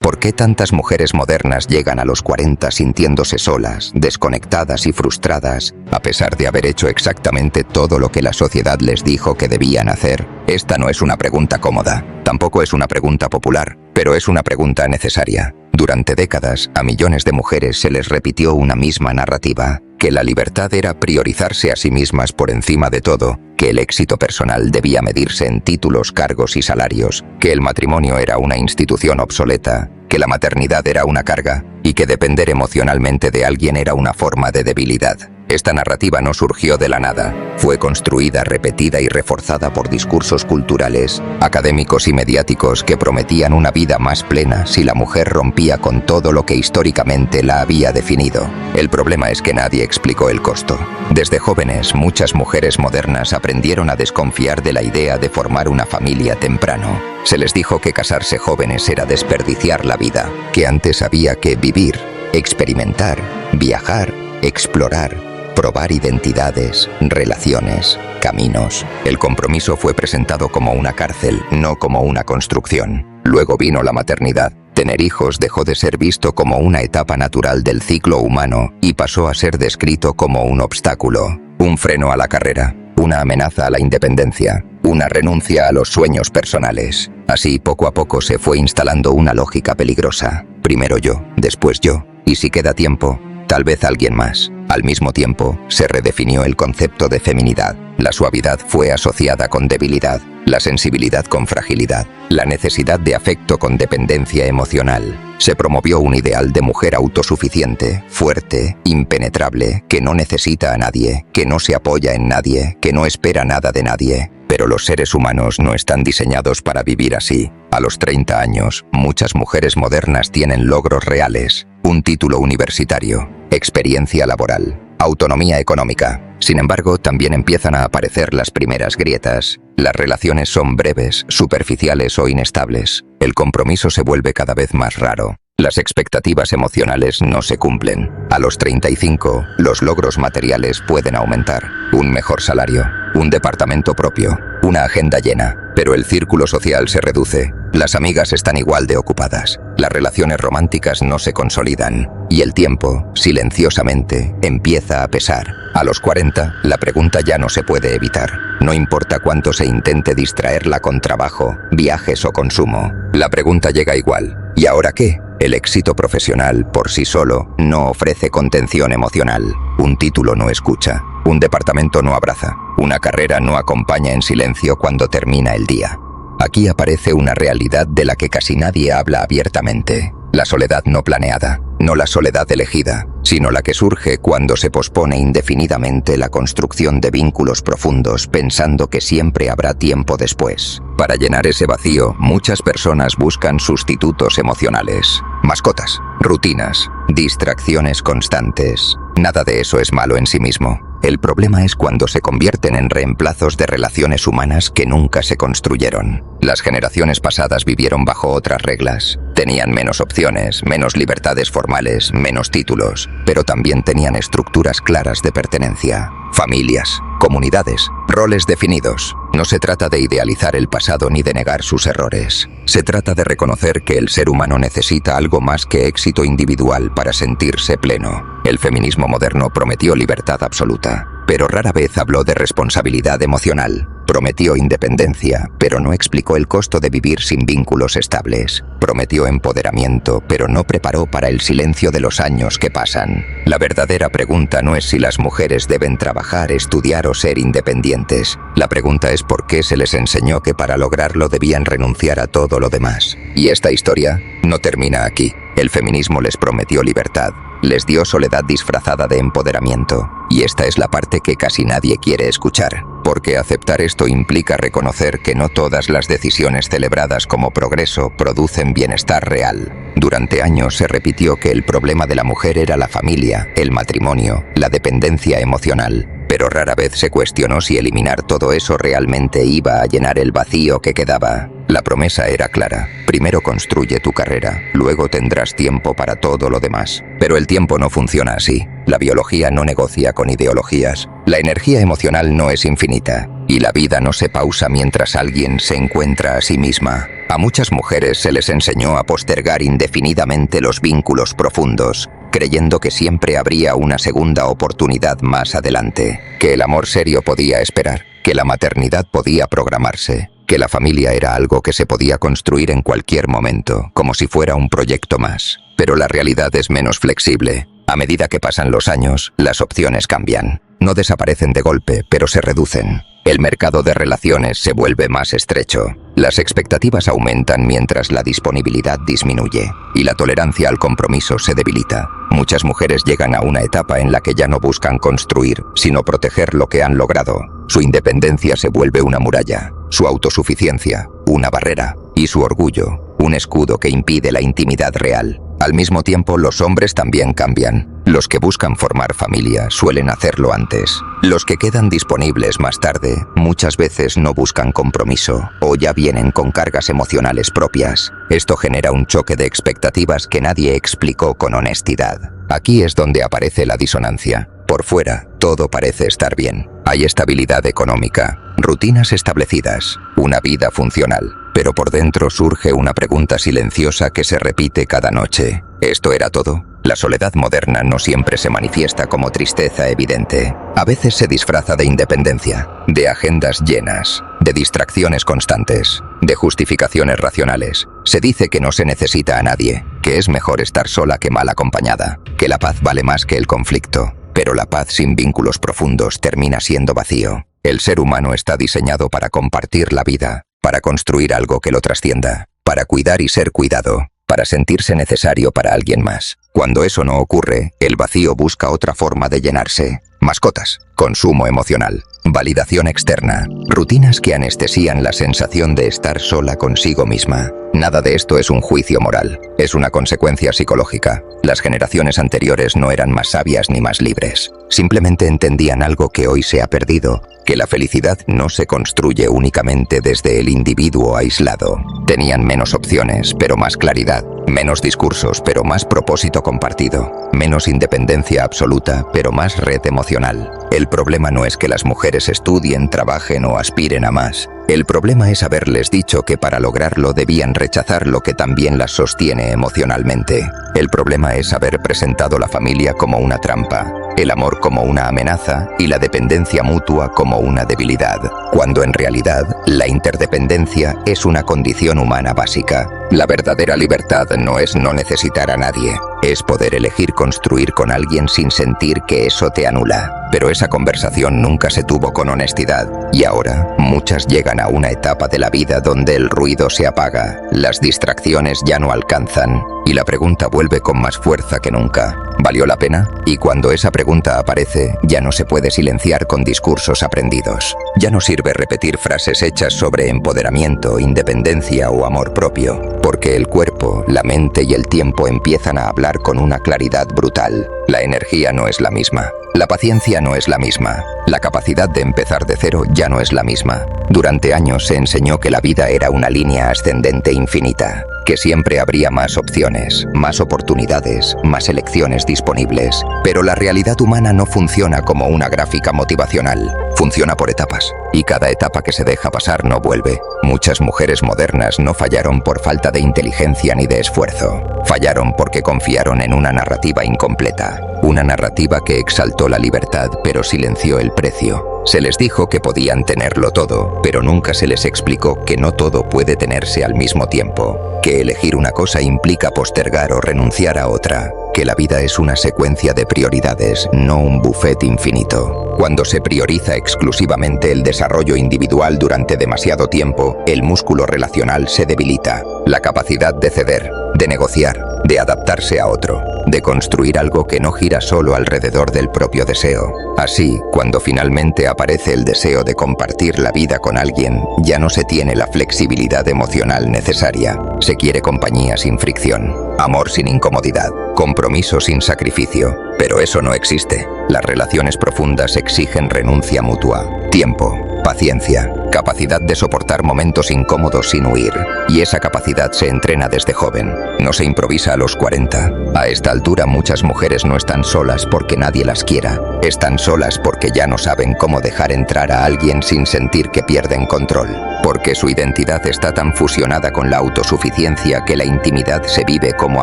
¿Por qué tantas mujeres modernas llegan a los 40 sintiéndose solas, desconectadas y frustradas, a pesar de haber hecho exactamente todo lo que la sociedad les dijo que debían hacer? Esta no es una pregunta cómoda, tampoco es una pregunta popular, pero es una pregunta necesaria. Durante décadas, a millones de mujeres se les repitió una misma narrativa, que la libertad era priorizarse a sí mismas por encima de todo, que el éxito personal debía medirse en títulos, cargos y salarios, que el matrimonio era una institución obsoleta, que la maternidad era una carga, y que depender emocionalmente de alguien era una forma de debilidad. Esta narrativa no surgió de la nada, fue construida, repetida y reforzada por discursos culturales, académicos y mediáticos que prometían una vida más plena si la mujer rompía con todo lo que históricamente la había definido. El problema es que nadie explicó el costo. Desde jóvenes, muchas mujeres modernas aprendieron a desconfiar de la idea de formar una familia temprano. Se les dijo que casarse jóvenes era desperdiciar la vida, que antes había que vivir, experimentar, viajar, explorar, probar identidades, relaciones, caminos. El compromiso fue presentado como una cárcel, no como una construcción. Luego vino la maternidad. Tener hijos dejó de ser visto como una etapa natural del ciclo humano y pasó a ser descrito como un obstáculo, un freno a la carrera, una amenaza a la independencia, una renuncia a los sueños personales. Así, poco a poco se fue instalando una lógica peligrosa. Primero yo, después yo, y si queda tiempo, tal vez alguien más. Al mismo tiempo, se redefinió el concepto de feminidad. La suavidad fue asociada con debilidad, la sensibilidad con fragilidad, la necesidad de afecto con dependencia emocional. Se promovió un ideal de mujer autosuficiente, fuerte, impenetrable, que no necesita a nadie, que no se apoya en nadie, que no espera nada de nadie. Pero los seres humanos no están diseñados para vivir así. A los 30 años, muchas mujeres modernas tienen logros reales, un título universitario, experiencia laboral, autonomía económica. Sin embargo, también empiezan a aparecer las primeras grietas. Las relaciones son breves, superficiales o inestables. El compromiso se vuelve cada vez más raro. Las expectativas emocionales no se cumplen. A los 35, los logros materiales pueden aumentar. Un mejor salario, un departamento propio, una agenda llena. Pero el círculo social se reduce. Las amigas están igual de ocupadas. Las relaciones románticas no se consolidan. Y el tiempo, silenciosamente, empieza a pesar. A los 40, la pregunta ya no se puede evitar. No importa cuánto se intente distraerla con trabajo, viajes o consumo. La pregunta llega igual. ¿Y ahora qué? El éxito profesional, por sí solo, no ofrece contención emocional. Un título no escucha. Un departamento no abraza. Una carrera no acompaña en silencio cuando termina el día. Aquí aparece una realidad de la que casi nadie habla abiertamente. La soledad no planeada, no la soledad elegida, sino la que surge cuando se pospone indefinidamente la construcción de vínculos profundos pensando que siempre habrá tiempo después. Para llenar ese vacío, muchas personas buscan sustitutos emocionales, mascotas, rutinas, distracciones constantes. Nada de eso es malo en sí mismo. El problema es cuando se convierten en reemplazos de relaciones humanas que nunca se construyeron. Las generaciones pasadas vivieron bajo otras reglas. Tenían menos opciones, menos libertades formales, menos títulos, pero también tenían estructuras claras de pertenencia. Familias, comunidades, roles definidos. No se trata de idealizar el pasado ni de negar sus errores. Se trata de reconocer que el ser humano necesita algo más que éxito individual para sentirse pleno. El feminismo moderno prometió libertad absoluta, pero rara vez habló de responsabilidad emocional. Prometió independencia, pero no explicó el costo de vivir sin vínculos estables. Prometió empoderamiento, pero no preparó para el silencio de los años que pasan. La verdadera pregunta no es si las mujeres deben trabajar, estudiar o ser independientes. La pregunta es por qué se les enseñó que para lograrlo debían renunciar a todo lo demás. Y esta historia no termina aquí. El feminismo les prometió libertad, les dio soledad disfrazada de empoderamiento. Y esta es la parte que casi nadie quiere escuchar, porque aceptar esto implica reconocer que no todas las decisiones celebradas como progreso producen bienestar real. Durante años se repitió que el problema de la mujer era la familia, el matrimonio, la dependencia emocional. Pero rara vez se cuestionó si eliminar todo eso realmente iba a llenar el vacío que quedaba. La promesa era clara. Primero construye tu carrera, luego tendrás tiempo para todo lo demás. Pero el tiempo no funciona así. La biología no negocia con ideologías. La energía emocional no es infinita. y la vida no se pausa mientras alguien se encuentra a sí misma. A muchas mujeres se les enseñó a postergar indefinidamente los vínculos profundos, creyendo que siempre habría una segunda oportunidad más adelante, que el amor serio podía esperar, que la maternidad podía programarse, que la familia era algo que se podía construir en cualquier momento, como si fuera un proyecto más. Pero la realidad es menos flexible. A medida que pasan los años, las opciones cambian. No desaparecen de golpe, pero se reducen. El mercado de relaciones se vuelve más estrecho. Las expectativas aumentan mientras la disponibilidad disminuye y la tolerancia al compromiso se debilita. Muchas mujeres llegan a una etapa en la que ya no buscan construir, sino proteger lo que han logrado. Su independencia se vuelve una muralla, su autosuficiencia, una barrera, y su orgullo, un escudo que impide la intimidad real. Al mismo tiempo, los hombres también cambian. Los que buscan formar familia suelen hacerlo antes. Los que quedan disponibles más tarde muchas veces no buscan compromiso o ya vienen con cargas emocionales propias. Esto genera un choque de expectativas que nadie explicó con honestidad. Aquí es donde aparece la disonancia. Por fuera, todo parece estar bien. Hay estabilidad económica, rutinas establecidas, una vida funcional. Pero por dentro surge una pregunta silenciosa que se repite cada noche. ¿Esto era todo? La soledad moderna no siempre se manifiesta como tristeza evidente. A veces se disfraza de independencia, de agendas llenas, de distracciones constantes, de justificaciones racionales. Se dice que no se necesita a nadie, que es mejor estar sola que mal acompañada, que la paz vale más que el conflicto. Pero la paz sin vínculos profundos termina siendo vacío. El ser humano está diseñado para compartir la vida, para construir algo que lo trascienda, para cuidar y ser cuidado, para sentirse necesario para alguien más. Cuando eso no ocurre, el vacío busca otra forma de llenarse. Mascotas, consumo emocional, validación externa, rutinas que anestesian la sensación de estar sola consigo misma. Nada de esto es un juicio moral, es una consecuencia psicológica. Las generaciones anteriores no eran más sabias ni más libres. Simplemente entendían algo que hoy se ha perdido, que la felicidad no se construye únicamente desde el individuo aislado. Tenían menos opciones, pero más claridad. Menos discursos, pero más propósito compartido. Menos independencia absoluta, pero más red emocional. El problema no es que las mujeres estudien, trabajen o aspiren a más. El problema es haberles dicho que para lograrlo debían rechazar lo que también las sostiene emocionalmente. El problema es haber presentado la familia como una trampa, el amor como una amenaza y la dependencia mutua como una debilidad, cuando en realidad la interdependencia es una condición humana básica. La verdadera libertad no es no necesitar a nadie, es poder elegir construir con alguien sin sentir que eso te anula. Pero esa conversación nunca se tuvo con honestidad, y ahora muchas llegan a una etapa de la vida donde el ruido se apaga, las distracciones ya no alcanzan, y la pregunta vuelve con más fuerza que nunca. ¿Valió la pena? Y cuando esa pregunta aparece, ya no se puede silenciar con discursos aprendidos. Ya no sirve repetir frases hechas sobre empoderamiento, independencia o amor propio, porque el cuerpo, la mente y el tiempo empiezan a hablar con una claridad brutal. La energía no es la misma. La paciencia no es la misma. La capacidad de empezar de cero ya no es la misma. Durante años se enseñó que la vida era una línea ascendente infinita, que siempre habría más opciones, más oportunidades, más elecciones disponibles. Pero la realidad humana no funciona como una gráfica motivacional. Funciona por etapas, y cada etapa que se deja pasar no vuelve. Muchas mujeres modernas no fallaron por falta de inteligencia ni de esfuerzo. Fallaron porque confiaron en una narrativa incompleta. Una narrativa que exaltó la libertad pero silenció el precio. Se les dijo que podían tenerlo todo, pero nunca se les explicó que no todo puede tenerse al mismo tiempo, que elegir una cosa implica postergar o renunciar a otra, que la vida es una secuencia de prioridades, no un buffet infinito. Cuando se prioriza exclusivamente el desarrollo individual durante demasiado tiempo, el músculo relacional se debilita. La capacidad de ceder, de negociar, de adaptarse a otro, de construir algo que no gira solo alrededor del propio deseo. Así, cuando finalmente aparece el deseo de compartir la vida con alguien, ya no se tiene la flexibilidad emocional necesaria. Se quiere compañía sin fricción, amor sin incomodidad, compromiso sin sacrificio. Pero eso no existe. Las relaciones profundas exigen renuncia mutua, tiempo, paciencia, capacidad de soportar momentos incómodos sin huir. Y esa capacidad se entrena desde joven, no se improvisa a los 40. A esta altura muchas mujeres no están solas porque nadie las quiera. Están solas porque ya no saben cómo dejar entrar a alguien sin sentir que pierden control. Porque su identidad está tan fusionada con la autosuficiencia que la intimidad se vive como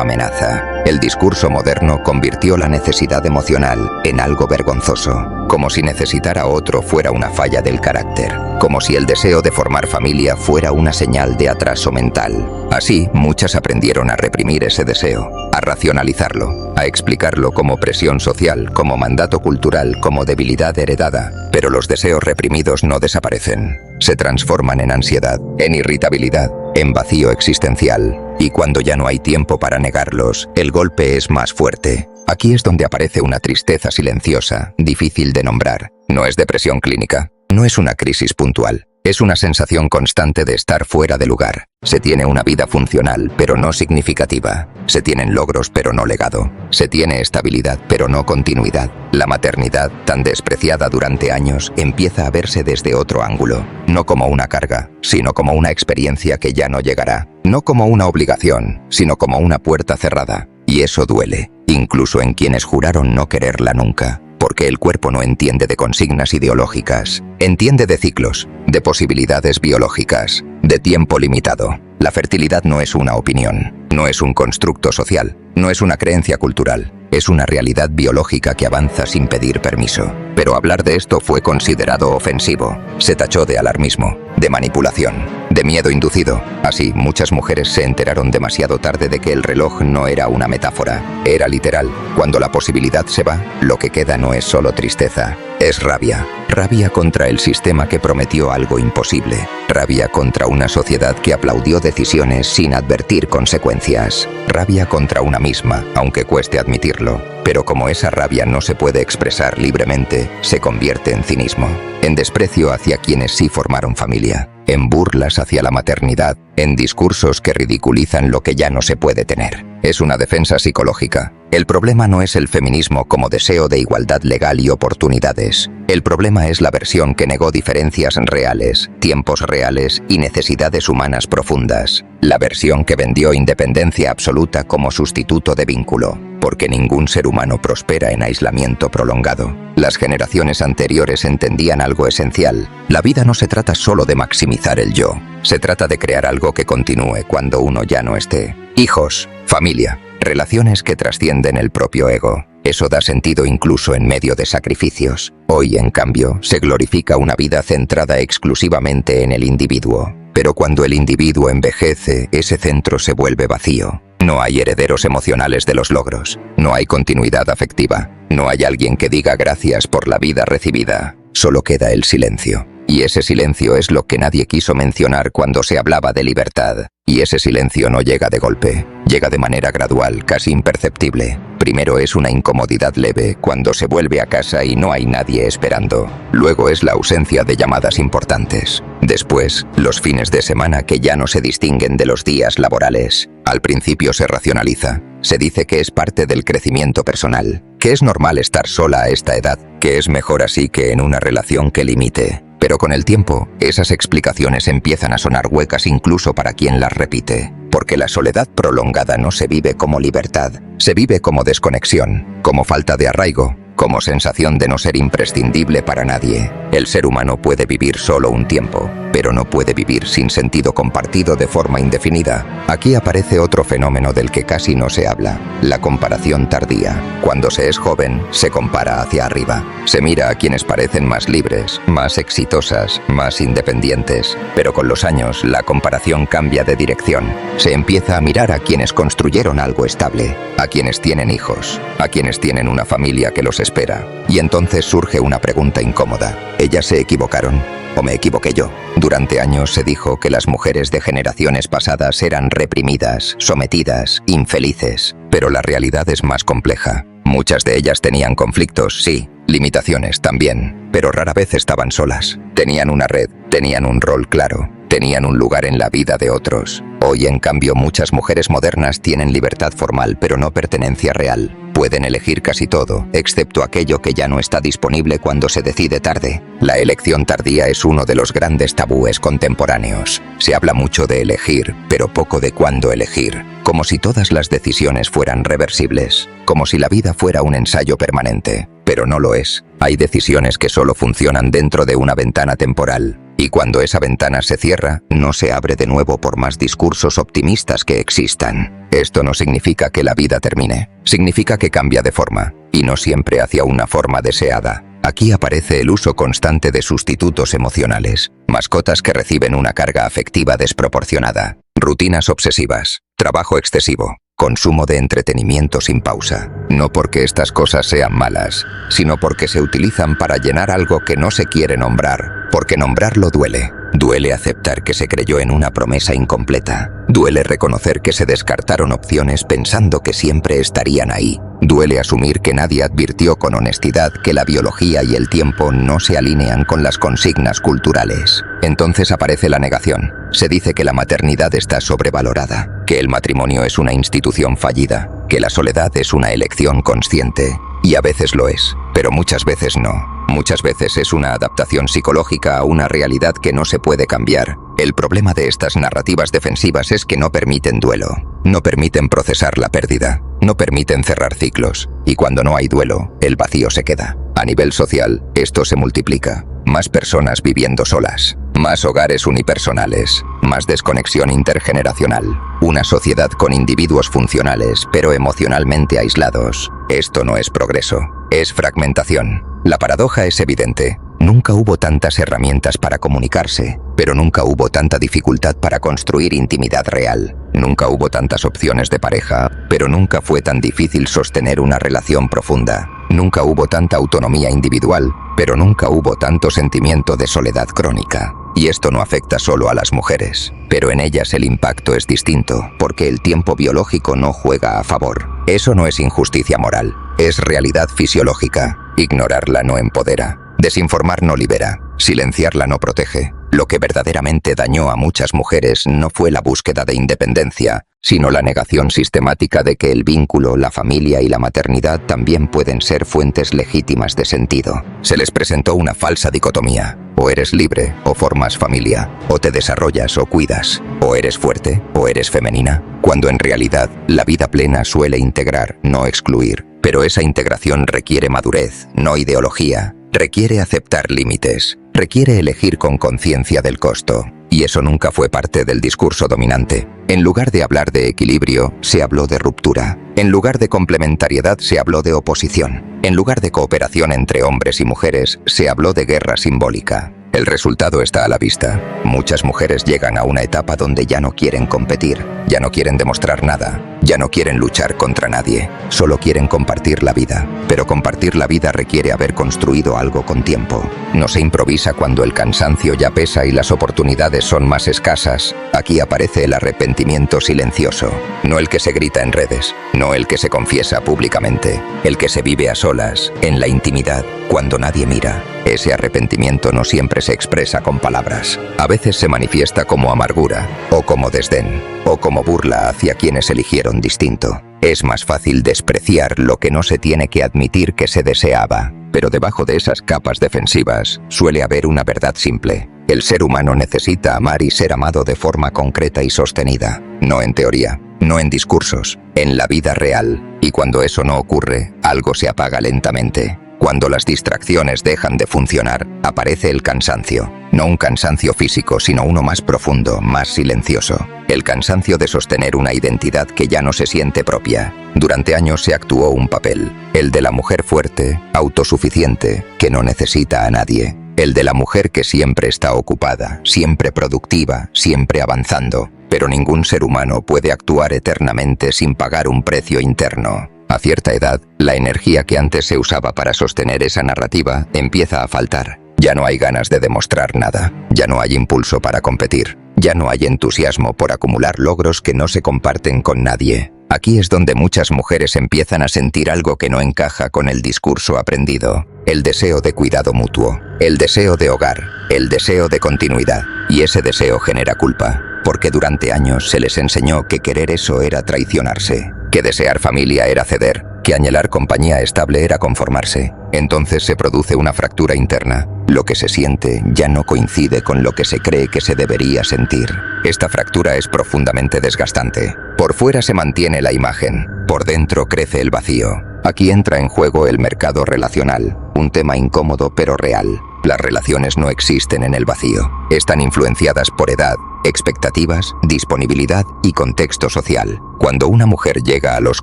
amenaza. El discurso moderno convirtió la necesidad emocional en algo vergonzoso, como si necesitar a otro fuera una falla del carácter, como si el deseo de formar familia fuera una señal de atraso mental. Así, muchas aprendieron a reprimir ese deseo, a racionalizarlo, a explicarlo como presión social, como mandato cultural, como debilidad heredada. Pero los deseos reprimidos no desaparecen, se transforman en ansiedad, en irritabilidad, en vacío existencial. Y cuando ya no hay tiempo para negarlos, el golpe es más fuerte. Aquí es donde aparece una tristeza silenciosa, difícil de nombrar. No es depresión clínica, no es una crisis puntual. Es una sensación constante de estar fuera de lugar. Se tiene una vida funcional, pero no significativa. Se tienen logros, pero no legado. Se tiene estabilidad, pero no continuidad. La maternidad, tan despreciada durante años, empieza a verse desde otro ángulo. No como una carga, sino como una experiencia que ya no llegará. No como una obligación, sino como una puerta cerrada. Y eso duele, incluso en quienes juraron no quererla nunca. Porque el cuerpo no entiende de consignas ideológicas, entiende de ciclos, de posibilidades biológicas, de tiempo limitado. La fertilidad no es una opinión, no es un constructo social, no es una creencia cultural, es una realidad biológica que avanza sin pedir permiso. Pero hablar de esto fue considerado ofensivo, se tachó de alarmismo, de manipulación, de miedo inducido. Así, muchas mujeres se enteraron demasiado tarde de que el reloj no era una metáfora, era literal. Cuando la posibilidad se va, lo que queda no es solo tristeza, es rabia. Rabia contra el sistema que prometió algo imposible. Rabia contra una sociedad que aplaudió decisiones sin advertir consecuencias. Rabia contra una misma, aunque cueste admitirlo. Pero como esa rabia no se puede expresar libremente, se convierte en cinismo, en desprecio hacia quienes sí formaron familia, en burlas hacia la maternidad, en discursos que ridiculizan lo que ya no se puede tener. Es una defensa psicológica. El problema no es el feminismo como deseo de igualdad legal y oportunidades. El problema es la versión que negó diferencias reales, tiempos reales y necesidades humanas profundas. La versión que vendió independencia absoluta como sustituto de vínculo. Porque ningún ser humano prospera en aislamiento prolongado. Las generaciones anteriores entendían algo esencial. La vida no se trata solo de maximizar el yo. Se trata de crear algo que continúe cuando uno ya no esté. Hijos, familia, relaciones que trascienden el propio ego. Eso da sentido incluso en medio de sacrificios. Hoy, en cambio, se glorifica una vida centrada exclusivamente en el individuo. Pero cuando el individuo envejece, ese centro se vuelve vacío. No hay herederos emocionales de los logros. No hay continuidad afectiva. No hay alguien que diga gracias por la vida recibida. Solo queda el silencio. Y ese silencio es lo que nadie quiso mencionar cuando se hablaba de libertad. Y ese silencio no llega de golpe. Llega de manera gradual, casi imperceptible. Primero es una incomodidad leve cuando se vuelve a casa y no hay nadie esperando. Luego es la ausencia de llamadas importantes. Después, los fines de semana que ya no se distinguen de los días laborales. Al principio se racionaliza. Se dice que es parte del crecimiento personal, que es normal estar sola a esta edad, que es mejor así que en una relación que limite. Pero con el tiempo, esas explicaciones empiezan a sonar huecas incluso para quien las repite. Porque la soledad prolongada no se vive como libertad, se vive como desconexión, como falta de arraigo, como sensación de no ser imprescindible para nadie. El ser humano puede vivir solo un tiempo, pero no puede vivir sin sentido compartido de forma indefinida. Aquí aparece otro fenómeno del que casi no se habla, la comparación tardía. Cuando se es joven, se compara hacia arriba. Se mira a quienes parecen más libres, más exitosas, más independientes. Pero con los años, la comparación cambia de dirección. Se empieza a mirar a quienes construyeron algo estable, a quienes tienen hijos, a quienes tienen una familia que los espera. Y entonces surge una pregunta incómoda. ¿Ellas se equivocaron? ¿O me equivoqué yo? Durante años se dijo que las mujeres de generaciones pasadas eran reprimidas, sometidas, infelices. Pero la realidad es más compleja. Muchas de ellas tenían conflictos, sí, limitaciones también, pero rara vez estaban solas. Tenían una red, tenían un rol claro, tenían un lugar en la vida de otros. Hoy, en cambio, muchas mujeres modernas tienen libertad formal pero no pertenencia real. Pueden elegir casi todo, excepto aquello que ya no está disponible cuando se decide tarde. La elección tardía es uno de los grandes tabúes contemporáneos. Se habla mucho de elegir, pero poco de cuándo elegir. Como si todas las decisiones fueran reversibles. Como si la vida fuera un ensayo permanente. Pero no lo es. Hay decisiones que solo funcionan dentro de una ventana temporal. Y cuando esa ventana se cierra, no se abre de nuevo por más discursos optimistas que existan. Esto no significa que la vida termine. Significa que cambia de forma. Y no siempre hacia una forma deseada. Aquí aparece el uso constante de sustitutos emocionales. Mascotas que reciben una carga afectiva desproporcionada. Rutinas obsesivas. Trabajo excesivo. Consumo de entretenimiento sin pausa. No porque estas cosas sean malas, sino porque se utilizan para llenar algo que no se quiere nombrar. Porque nombrarlo duele. Duele aceptar que se creyó en una promesa incompleta. Duele reconocer que se descartaron opciones pensando que siempre estarían ahí. Duele asumir que nadie advirtió con honestidad que la biología y el tiempo no se alinean con las consignas culturales. Entonces aparece la negación. Se dice que la maternidad está sobrevalorada, que el matrimonio es una institución fallida, que la soledad es una elección consciente. Y a veces lo es, pero muchas veces no. Muchas veces es una adaptación psicológica a una realidad que no se puede cambiar. El problema de estas narrativas defensivas es que no permiten duelo, no permiten procesar la pérdida, no permiten cerrar ciclos, y cuando no hay duelo, el vacío se queda. A nivel social, esto se multiplica. Más personas viviendo solas, más hogares unipersonales, más desconexión intergeneracional, una sociedad con individuos funcionales pero emocionalmente aislados. Esto no es progreso, es fragmentación. La paradoja es evidente. Nunca hubo tantas herramientas para comunicarse, pero nunca hubo tanta dificultad para construir intimidad real. Nunca hubo tantas opciones de pareja, pero nunca fue tan difícil sostener una relación profunda. Nunca hubo tanta autonomía individual, pero nunca hubo tanto sentimiento de soledad crónica. Y esto no afecta solo a las mujeres, pero en ellas el impacto es distinto, porque el tiempo biológico no juega a favor. Eso no es injusticia moral, es realidad fisiológica. Ignorarla no empodera. Desinformar no libera, silenciarla no protege. Lo que verdaderamente dañó a muchas mujeres no fue la búsqueda de independencia, sino la negación sistemática de que el vínculo, la familia y la maternidad también pueden ser fuentes legítimas de sentido. Se les presentó una falsa dicotomía. O eres libre o formas familia, o te desarrollas o cuidas, o eres fuerte o eres femenina, cuando en realidad la vida plena suele integrar, no excluir. Pero esa integración requiere madurez, no ideología. Requiere aceptar límites, requiere elegir con conciencia del costo. Y eso nunca fue parte del discurso dominante. En lugar de hablar de equilibrio, se habló de ruptura. En lugar de complementariedad, se habló de oposición. En lugar de cooperación entre hombres y mujeres, se habló de guerra simbólica. El resultado está a la vista. Muchas mujeres llegan a una etapa donde ya no quieren competir, ya no quieren demostrar nada, ya no quieren luchar contra nadie, solo quieren compartir la vida. Pero compartir la vida requiere haber construido algo con tiempo. No se improvisa cuando el cansancio ya pesa y las oportunidades son más escasas. Aquí aparece el arrepentimiento silencioso, no el que se grita en redes, no el que se confiesa públicamente, el que se vive a solas, en la intimidad, cuando nadie mira. Ese arrepentimiento no siempre se expresa con palabras. A veces se manifiesta como amargura, o como desdén, o como burla hacia quienes eligieron distinto. Es más fácil despreciar lo que no se tiene que admitir que se deseaba. Pero debajo de esas capas defensivas suele haber una verdad simple. El ser humano necesita amar y ser amado de forma concreta y sostenida. No en teoría, no en discursos, en la vida real. Y cuando eso no ocurre, algo se apaga lentamente. Cuando las distracciones dejan de funcionar, aparece el cansancio. No un cansancio físico, sino uno más profundo, más silencioso. El cansancio de sostener una identidad que ya no se siente propia. Durante años se actuó un papel, el de la mujer fuerte, autosuficiente, que no necesita a nadie. El de la mujer que siempre está ocupada, siempre productiva, siempre avanzando. Pero ningún ser humano puede actuar eternamente sin pagar un precio interno. A cierta edad, la energía que antes se usaba para sostener esa narrativa empieza a faltar. Ya no hay ganas de demostrar nada, ya no hay impulso para competir, ya no hay entusiasmo por acumular logros que no se comparten con nadie. Aquí es donde muchas mujeres empiezan a sentir algo que no encaja con el discurso aprendido. El deseo de cuidado mutuo, el deseo de hogar, el deseo de continuidad. Y ese deseo genera culpa, porque durante años se les enseñó que querer eso era traicionarse, que desear familia era ceder, que anhelar compañía estable era conformarse. Entonces se produce una fractura interna. Lo que se siente ya no coincide con lo que se cree que se debería sentir. Esta fractura es profundamente desgastante. Por fuera se mantiene la imagen, por dentro crece el vacío. Aquí entra en juego el mercado relacional, un tema incómodo pero real. Las relaciones no existen en el vacío. Están influenciadas por edad, expectativas, disponibilidad y contexto social. Cuando una mujer llega a los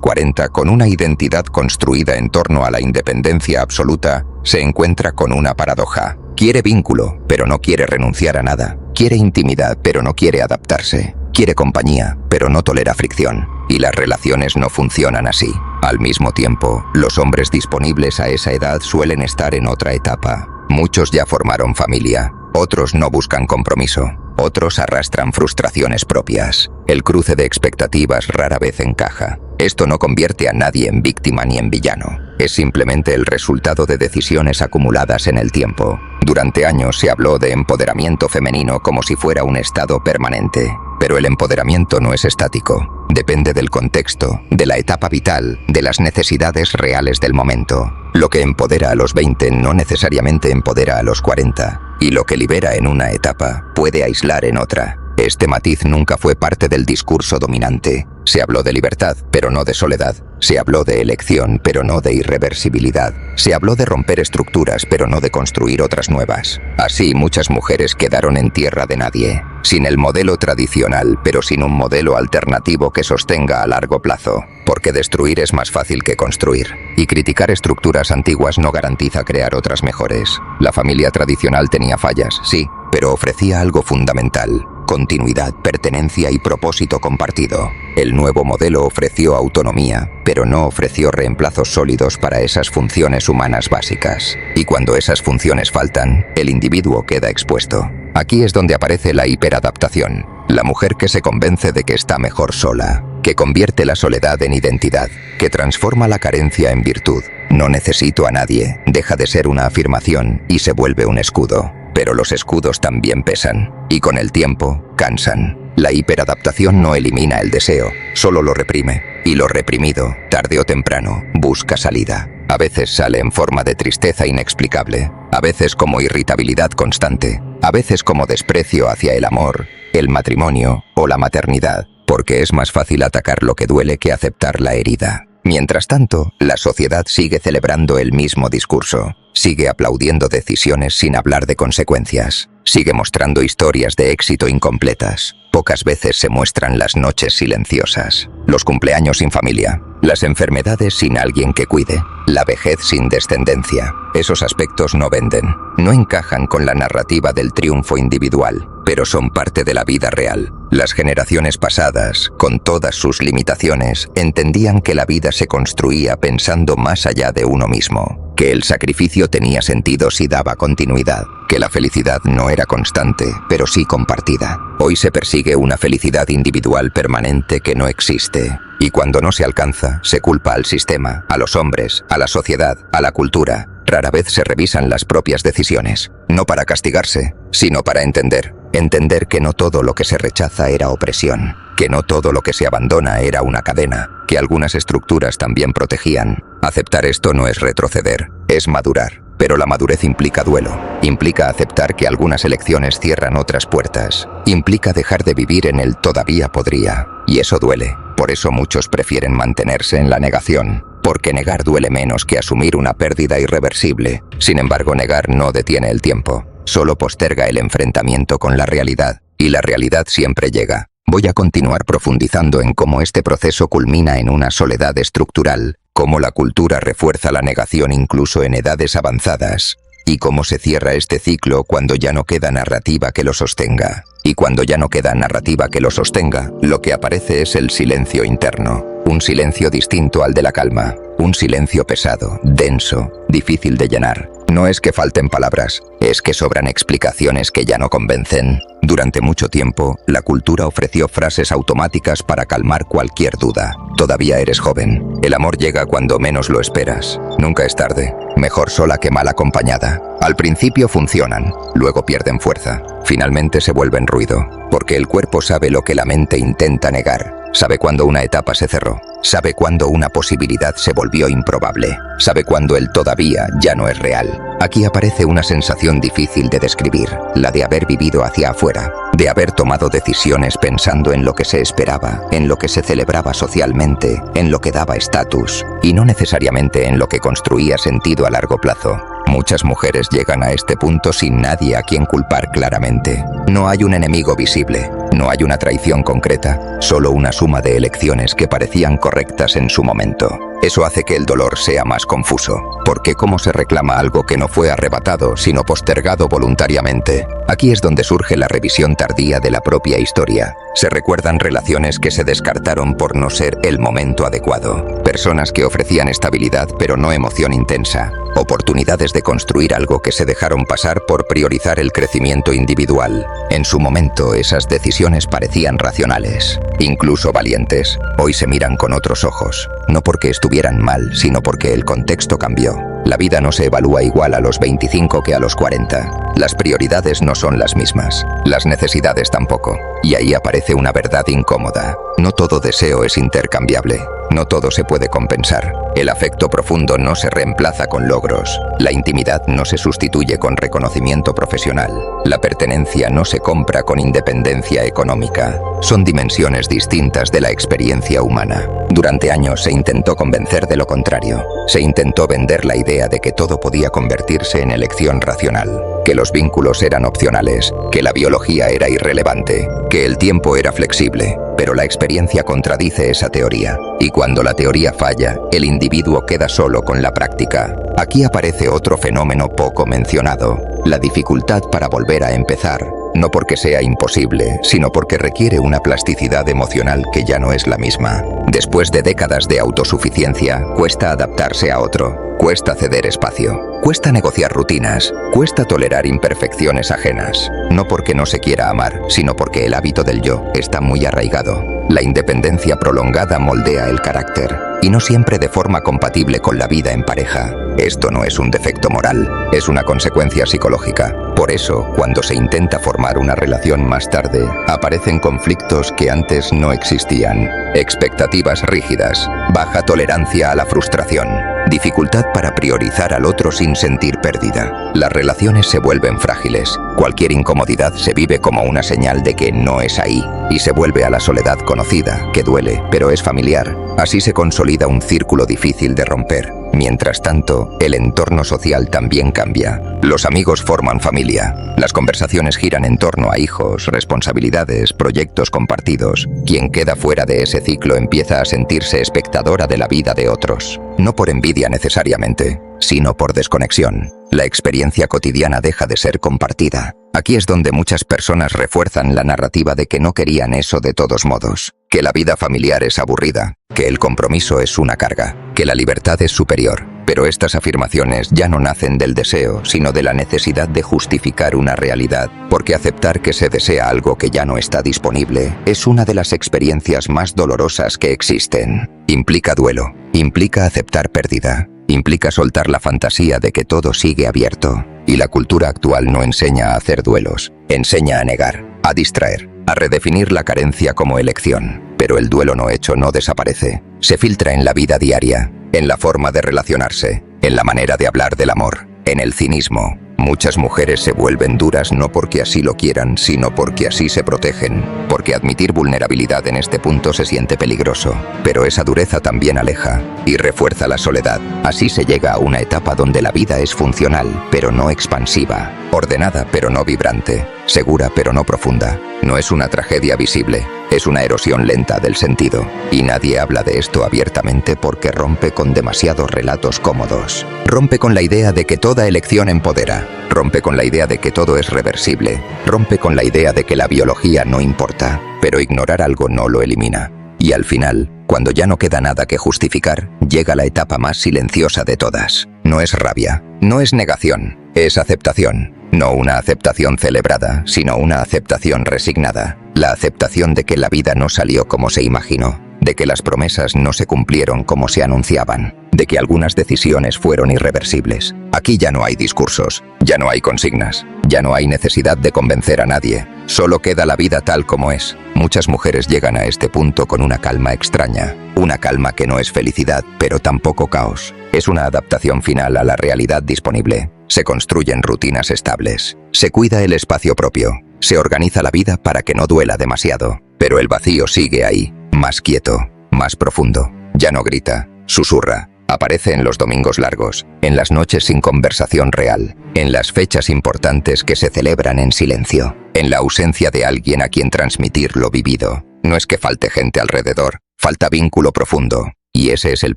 40 con una identidad construida en torno a la independencia absoluta, se encuentra con una paradoja. Quiere vínculo, pero no quiere renunciar a nada. Quiere intimidad, pero no quiere adaptarse. Quiere compañía, pero no tolera fricción. Y las relaciones no funcionan así. Al mismo tiempo, los hombres disponibles a esa edad suelen estar en otra etapa. Muchos ya formaron familia, otros no buscan compromiso, otros arrastran frustraciones propias. El cruce de expectativas rara vez encaja. Esto no convierte a nadie en víctima ni en villano. Es simplemente el resultado de decisiones acumuladas en el tiempo. Durante años se habló de empoderamiento femenino como si fuera un estado permanente. Pero el empoderamiento no es estático. Depende del contexto, de la etapa vital, de las necesidades reales del momento. Lo que empodera a los 20 no necesariamente empodera a los 40. Y lo que libera en una etapa puede aislar en otra. Este matiz nunca fue parte del discurso dominante. Se habló de libertad, pero no de soledad. Se habló de elección, pero no de irreversibilidad. Se habló de romper estructuras, pero no de construir otras nuevas. Así, muchas mujeres quedaron en tierra de nadie, sin el modelo tradicional, pero sin un modelo alternativo que sostenga a largo plazo. Porque destruir es más fácil que construir. Y criticar estructuras antiguas no garantiza crear otras mejores. La familia tradicional tenía fallas, sí, pero ofrecía algo fundamental: continuidad, pertenencia y propósito compartido. El nuevo modelo ofreció autonomía, pero no ofreció reemplazos sólidos para esas funciones humanas básicas. Y cuando esas funciones faltan, el individuo queda expuesto. Aquí es donde aparece la hiperadaptación, la mujer que se convence de que está mejor sola, que convierte la soledad en identidad, que transforma la carencia en virtud. No necesito a nadie, deja de ser una afirmación y se vuelve un escudo. Pero los escudos también pesan, y con el tiempo, cansan. La hiperadaptación no elimina el deseo, solo lo reprime. Y lo reprimido, tarde o temprano, busca salida. A veces sale en forma de tristeza inexplicable, a veces como irritabilidad constante, a veces como desprecio hacia el amor, el matrimonio o la maternidad, porque es más fácil atacar lo que duele que aceptar la herida. Mientras tanto, la sociedad sigue celebrando el mismo discurso, sigue aplaudiendo decisiones sin hablar de consecuencias, sigue mostrando historias de éxito incompletas. Pocas veces se muestran las noches silenciosas, los cumpleaños sin familia, las enfermedades sin alguien que cuide, la vejez sin descendencia. Esos aspectos no venden, no encajan con la narrativa del triunfo individual, pero son parte de la vida real. Las generaciones pasadas, con todas sus limitaciones, entendían que la vida se construía pensando más allá de uno mismo, que el sacrificio tenía sentido si daba continuidad, que la felicidad no era constante, pero sí compartida. Hoy se persigue una felicidad individual permanente que no existe, y cuando no se alcanza, se culpa al sistema, a los hombres, a la sociedad, a la cultura. Rara vez se revisan las propias decisiones, no para castigarse, sino para entender. Entender que no todo lo que se rechaza era opresión, que no todo lo que se abandona era una cadena, que algunas estructuras también protegían. Aceptar esto no es retroceder, es madurar. Pero la madurez implica duelo, implica aceptar que algunas elecciones cierran otras puertas, implica dejar de vivir en el todavía podría, y eso duele. Por eso muchos prefieren mantenerse en la negación, porque negar duele menos que asumir una pérdida irreversible. Sin embargo, negar no detiene el tiempo, solo posterga el enfrentamiento con la realidad, y la realidad siempre llega. Voy a continuar profundizando en cómo este proceso culmina en una soledad estructural, cómo la cultura refuerza la negación incluso en edades avanzadas, y cómo se cierra este ciclo cuando ya no queda narrativa que lo sostenga. Y cuando ya no queda narrativa que lo sostenga, lo que aparece es el silencio interno, un silencio distinto al de la calma, un silencio pesado, denso, difícil de llenar. No es que falten palabras, es que sobran explicaciones que ya no convencen. Durante mucho tiempo, la cultura ofreció frases automáticas para calmar cualquier duda. Todavía eres joven. El amor llega cuando menos lo esperas. Nunca es tarde. Mejor sola que mal acompañada. Al principio funcionan, luego pierden fuerza. Finalmente se vuelven ruido, porque el cuerpo sabe lo que la mente intenta negar. Sabe cuando una etapa se cerró, Sabe cuándo una posibilidad se volvió improbable. Sabe cuándo el todavía ya no es real. Aquí aparece una sensación difícil de describir, la de haber vivido hacia afuera, de haber tomado decisiones pensando en lo que se esperaba, en lo que se celebraba socialmente, en lo que daba estatus, y no necesariamente en lo que construía sentido a largo plazo. Muchas mujeres llegan a este punto sin nadie a quien culpar claramente. No hay un enemigo visible, no hay una traición concreta, solo una suma de elecciones que parecían correctas en su momento. Eso hace que el dolor sea más confuso, porque ¿cómo se reclama algo que no fue arrebatado, sino postergado voluntariamente? Aquí es donde surge la revisión tardía de la propia historia. Se recuerdan relaciones que se descartaron por no ser el momento adecuado, personas que ofrecían estabilidad pero no emoción intensa, oportunidades de construir algo que se dejaron pasar por priorizar el crecimiento individual. En su momento esas decisiones parecían racionales, incluso valientes. Hoy se miran con otros ojos, no porque estuvieran mal, sino porque el contexto cambió. La vida no se evalúa igual a los 25 que a los 40. Las prioridades no son las mismas, las necesidades tampoco. Y ahí aparece una verdad incómoda. No todo deseo es intercambiable. No todo se puede compensar. El afecto profundo no se reemplaza con logros. La intimidad no se sustituye con reconocimiento profesional. La pertenencia no se compra con independencia económica. Son dimensiones distintas de la experiencia humana. Durante años se intentó convencer de lo contrario. Se intentó vender la idea de que todo podía convertirse en elección racional, que los vínculos eran opcionales, que la biología era irrelevante, que el tiempo era flexible. Pero la experiencia contradice esa teoría, y cuando la teoría falla, el individuo queda solo con la práctica. Aquí aparece otro fenómeno poco mencionado, la dificultad para volver a empezar, no porque sea imposible, sino porque requiere una plasticidad emocional que ya no es la misma. Después de décadas de autosuficiencia, cuesta adaptarse a otro, cuesta ceder espacio, cuesta negociar rutinas, cuesta tolerar imperfecciones ajenas. No porque no se quiera amar, sino porque el hábito del yo está muy arraigado. La independencia prolongada moldea el carácter, y no siempre de forma compatible con la vida en pareja. Esto no es un defecto moral, es una consecuencia psicológica. Por eso, cuando se intenta formar una relación más tarde, aparecen conflictos que antes no existían. Expectativas rígidas, baja tolerancia a la frustración, dificultad para priorizar al otro sin sentir pérdida. Las relaciones se vuelven frágiles. Cualquier incomodidad se vive como una señal de que no es ahí, y se vuelve a la soledad conocida, que duele, pero es familiar. Así se consolida un círculo difícil de romper. Mientras tanto, el entorno social también cambia. Los amigos forman familia. Las conversaciones giran en torno a hijos, responsabilidades, proyectos compartidos. Quien queda fuera de ese ciclo empieza a sentirse espectadora de la vida de otros. No por envidia necesariamente, sino por desconexión. La experiencia cotidiana deja de ser compartida. Aquí es donde muchas personas refuerzan la narrativa de que no querían eso de todos modos, que la vida familiar es aburrida, que el compromiso es una carga, que la libertad es superior. Pero estas afirmaciones ya no nacen del deseo, sino de la necesidad de justificar una realidad, porque aceptar que se desea algo que ya no está disponible es una de las experiencias más dolorosas que existen. Implica duelo, implica aceptar pérdida, implica soltar la fantasía de que todo sigue abierto. Y la cultura actual no enseña a hacer duelos, enseña a negar, a distraer, a redefinir la carencia como elección. Pero el duelo no hecho no desaparece, se filtra en la vida diaria, en la forma de relacionarse, en la manera de hablar del amor, en el cinismo. Muchas mujeres se vuelven duras no porque así lo quieran, sino porque así se protegen, porque admitir vulnerabilidad en este punto se siente peligroso. Pero esa dureza también aleja y refuerza la soledad. Así se llega a una etapa donde la vida es funcional, pero no expansiva, ordenada pero no vibrante, segura pero no profunda. No es una tragedia visible, es una erosión lenta del sentido. Y nadie habla de esto abiertamente porque rompe con demasiados relatos cómodos. Rompe con la idea de que toda elección empodera. Rompe con la idea de que todo es reversible. Rompe con la idea de que la biología no importa. Pero ignorar algo no lo elimina. Y al final, cuando ya no queda nada que justificar, llega la etapa más silenciosa de todas. No es rabia, no es negación, es aceptación. No una aceptación celebrada, sino una aceptación resignada. La aceptación de que la vida no salió como se imaginó, de que las promesas no se cumplieron como se anunciaban, de que algunas decisiones fueron irreversibles. Aquí ya no hay discursos, ya no hay consignas, ya no hay necesidad de convencer a nadie, solo queda la vida tal como es. Muchas mujeres llegan a este punto con una calma extraña, una calma que no es felicidad, pero tampoco caos. Es una adaptación final a la realidad disponible. Se construyen rutinas estables, se cuida el espacio propio, se organiza la vida para que no duela demasiado, pero el vacío sigue ahí, más quieto, más profundo. Ya no grita, susurra. Aparece en los domingos largos, en las noches sin conversación real, en las fechas importantes que se celebran en silencio, en la ausencia de alguien a quien transmitir lo vivido. No es que falte gente alrededor, falta vínculo profundo. Y ese es el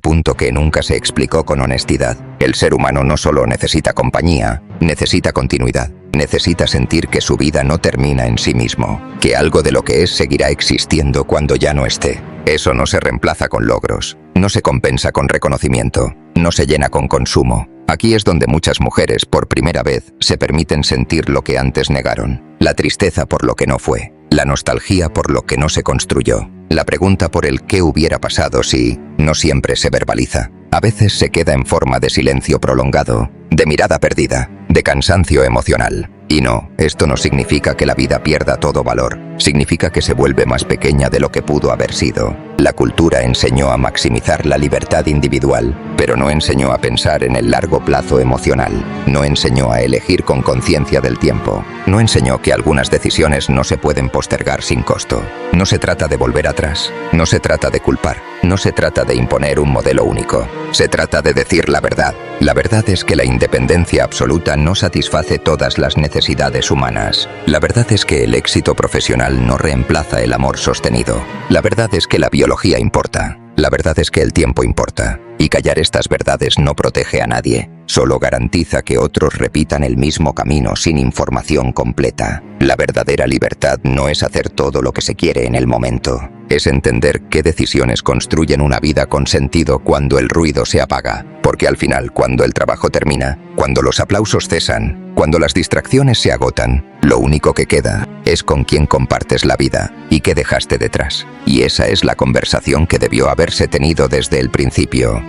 punto que nunca se explicó con honestidad. El ser humano no solo necesita compañía, necesita continuidad. Necesita sentir que su vida no termina en sí mismo, que algo de lo que es seguirá existiendo cuando ya no esté. Eso no se reemplaza con logros, no se compensa con reconocimiento, no se llena con consumo. Aquí es donde muchas mujeres por primera vez se permiten sentir lo que antes negaron, la tristeza por lo que no fue, la nostalgia por lo que no se construyó, la pregunta por el qué hubiera pasado si no siempre se verbaliza. A veces se queda en forma de silencio prolongado, de mirada perdida, de cansancio emocional. Y no, esto no significa que la vida pierda todo valor, significa que se vuelve más pequeña de lo que pudo haber sido. La cultura enseñó a maximizar la libertad individual, pero no enseñó a pensar en el largo plazo emocional, no enseñó a elegir con conciencia del tiempo, no enseñó que algunas decisiones no se pueden postergar sin costo. No se trata de volver atrás, no se trata de culpar, no se trata de imponer un modelo único, se trata de decir la verdad. La verdad es que la independencia absoluta no satisface todas las necesidades humanas. La verdad es que el éxito profesional no reemplaza el amor sostenido. La verdad es que la biología importa. La verdad es que el tiempo importa. Y callar estas verdades no protege a nadie, solo garantiza que otros repitan el mismo camino sin información completa. La verdadera libertad no es hacer todo lo que se quiere en el momento. Es entender qué decisiones construyen una vida con sentido cuando el ruido se apaga. Porque al final, cuando el trabajo termina, cuando los aplausos cesan, cuando las distracciones se agotan, lo único que queda es con quién compartes la vida y qué dejaste detrás. Y esa es la conversación que debió haberse tenido desde el principio.